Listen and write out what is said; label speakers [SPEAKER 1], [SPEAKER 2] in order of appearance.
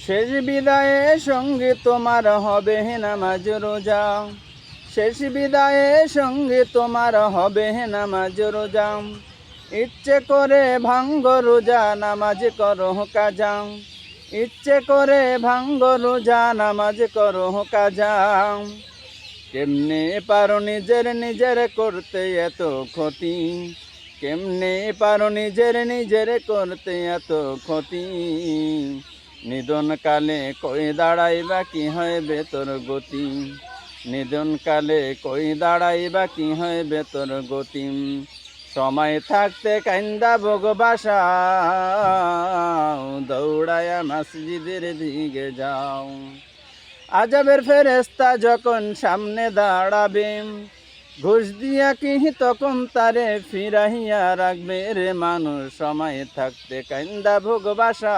[SPEAKER 1] শেষ বিদায়ে সঙ্গে তোমার হবে নামাজ রোজা, শেষ বিদায়ে সঙ্গে তোমার হবে নামাজ রোজা। ইচ্ছে করে ভাঙ্গ রোজা নামাজ করো কাজা, ইচ্ছে করে ভাঙ্গ রোজা নামাজ করো কাজা। কেমনে পারো নিজের করতে এত ক্ষতি, কেমনে পারো নিজের করতে এত ক্ষতি। নিধন কালে কই দাঁড়াইবা কি হয় বেতর গতি, নিধন কালে কই দাঁড়াইবা কি হয় বেতর গতি। সময় থাকতে কান্দা ভোগবাসাও, দৌড়ায়া মসজিদের দিকে যাও। আজাবের ফেরেস্তা যখন সামনে দাঁড়াবে, ঘুষ দিয়া কি তখন তারে ফিরাইয়া রাখবে রে মানুষ। সময় থাকতে কান্দা ভোগবাসা,